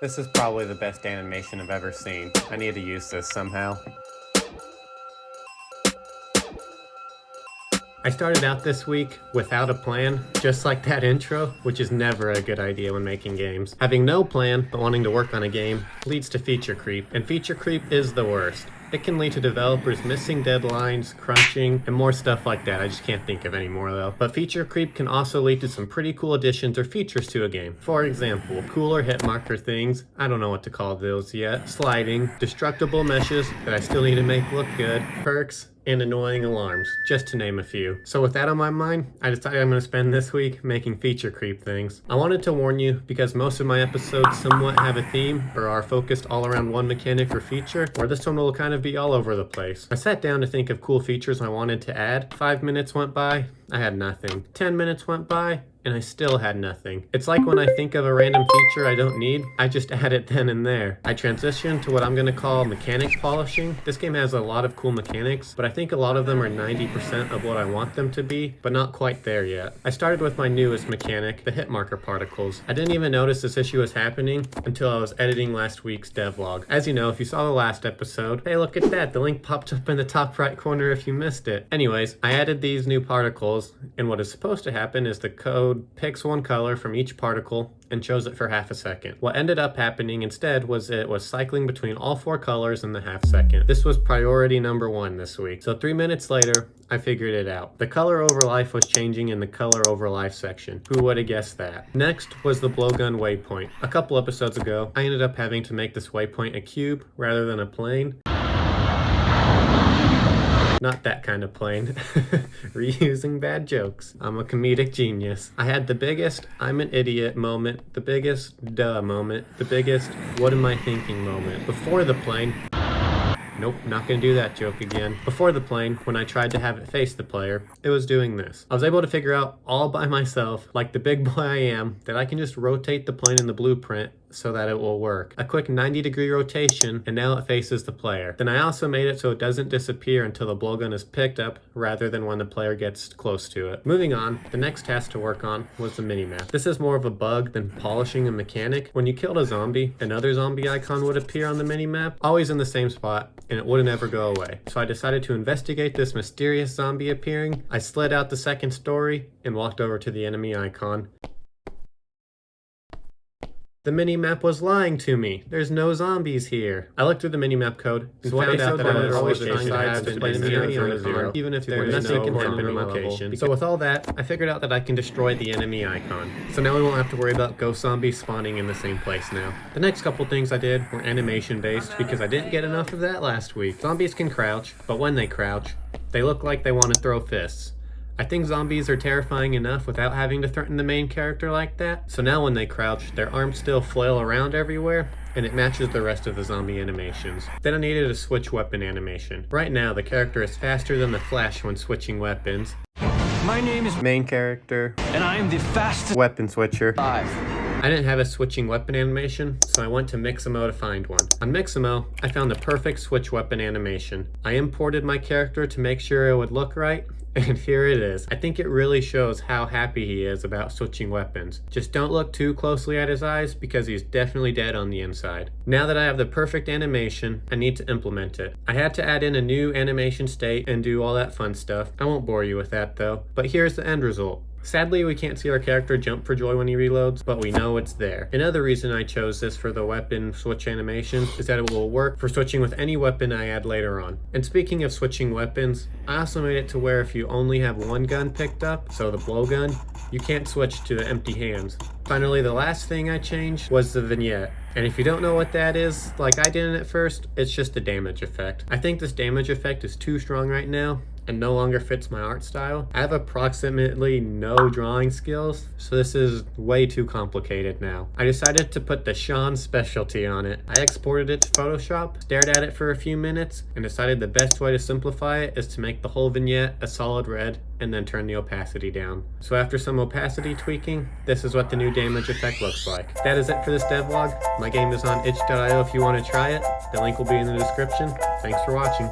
This is probably the best animation I've ever seen. I need to use this somehow. I started out this week without a plan, just like that intro, which is never a good idea when making games. Having no plan, but wanting to work on a game, leads to feature creep, and feature creep is the worst. It can lead to developers missing deadlines, crunching, and more stuff like that. I just can't think of any more though. But feature creep can also lead to some pretty cool additions or features to a game. For example, cooler hitmarker things, I don't know what to call those yet, sliding, destructible meshes that I still need to make look good, perks, and annoying alarms, just to name a few. So with that on my mind, I decided I'm going to spend this week making feature creep things. I wanted to warn you because most of my episodes somewhat have a theme or are focused all around one mechanic or feature, where this one will kind of be all over the place. I sat down to think of cool features I wanted to add. 5 minutes went by, I had nothing. 10 minutes went by, and I still had nothing. It's like when I think of a random feature I don't need, I just add it then and there. I transitioned to what I'm gonna call mechanics polishing. This game has a lot of cool mechanics, but I think a lot of them are 90% of what I want them to be, but not quite there yet. I started with my newest mechanic, the Hitmarker particles. I didn't even notice this issue was happening until I was editing last week's devlog. As you know, if you saw the last episode, hey, look at that, the link popped up in the top right corner if you missed it. Anyways, I added these new particles, and what is supposed to happen is the code picks one color from each particle and shows it for half a second. What ended up happening instead was it was cycling between all 4 colors in the half second. This was priority number 1 this week. So 3 minutes later, I figured it out. The color over life was changing in the color over life section. Who would have guessed that? Next was the Blowgun waypoint. A couple episodes ago, I ended up having to make this waypoint a cube rather than a plane. Not that kind of plane. Reusing bad jokes. I'm a comedic genius. I had the biggest I'm an idiot moment, the biggest duh moment, the biggest what am I thinking moment. Before the plane, nope, not gonna do that joke again. Before the plane, when I tried to have it face the player, it was doing this. I was able to figure out all by myself, like the big boy I am, that I can just rotate the plane in the blueprint so that it will work. A quick 90-degree rotation, and now it faces the player. Then I also made it so it doesn't disappear until the blowgun is picked up, rather than when the player gets close to it. Moving on, the next task to work on was the minimap. This is more of a bug than polishing a mechanic. When you killed a zombie, another zombie icon would appear on the minimap, always in the same spot, and it wouldn't ever go away. So I decided to investigate this mysterious zombie appearing. I slid out the second story and walked over to the enemy icon. The minimap was lying to me. There's no zombies here. I looked through the minimap code and found out that I was always trying to have an enemy on 0, even if there is no enemy location. So with all that, I figured out that I can destroy the enemy icon. So now we won't have to worry about ghost zombies spawning in the same place now. The next couple things I did were animation based because I didn't get enough of that last week. Zombies can crouch, but when they crouch, they look like they want to throw fists. I think zombies are terrifying enough without having to threaten the main character like that. So now when they crouch, their arms still flail around everywhere, and it matches the rest of the zombie animations. Then I needed a switch weapon animation. Right now, the character is faster than the Flash when switching weapons. My name is Main character, and I am the fastest weapon switcher. alive. I didn't have a switching weapon animation, so I went to Mixamo to find one. On Mixamo, I found the perfect switch weapon animation. I imported my character to make sure it would look right, and here it is. I think it really shows how happy he is about switching weapons. Just don't look too closely at his eyes because he's definitely dead on the inside. Now that I have the perfect animation, I need to implement it. I had to add in a new animation state and do all that fun stuff. I won't bore you with that though, but here's the end result. Sadly, we can't see our character jump for joy when he reloads, but we know it's there. Another reason I chose this for the weapon switch animation is that it will work for switching with any weapon I add later on. And speaking of switching weapons, I also made it to where if you only have one gun picked up, so the blowgun, you can't switch to the empty hands. Finally, the last thing I changed was the vignette. And if you don't know what that is, like I didn't at first, it's just a damage effect. I think this damage effect is too strong right now, and no longer fits my art style. I have approximately no drawing skills, so this is way too complicated now. I decided to put the Sean specialty on it. I exported it to Photoshop, stared at it for a few minutes, and decided the best way to simplify it is to make the whole vignette a solid red and then turn the opacity down. So after some opacity tweaking, this is what the new damage effect looks like. That is it for this devlog. My game is on itch.io if you want to try it. The link will be in the description. Thanks for watching.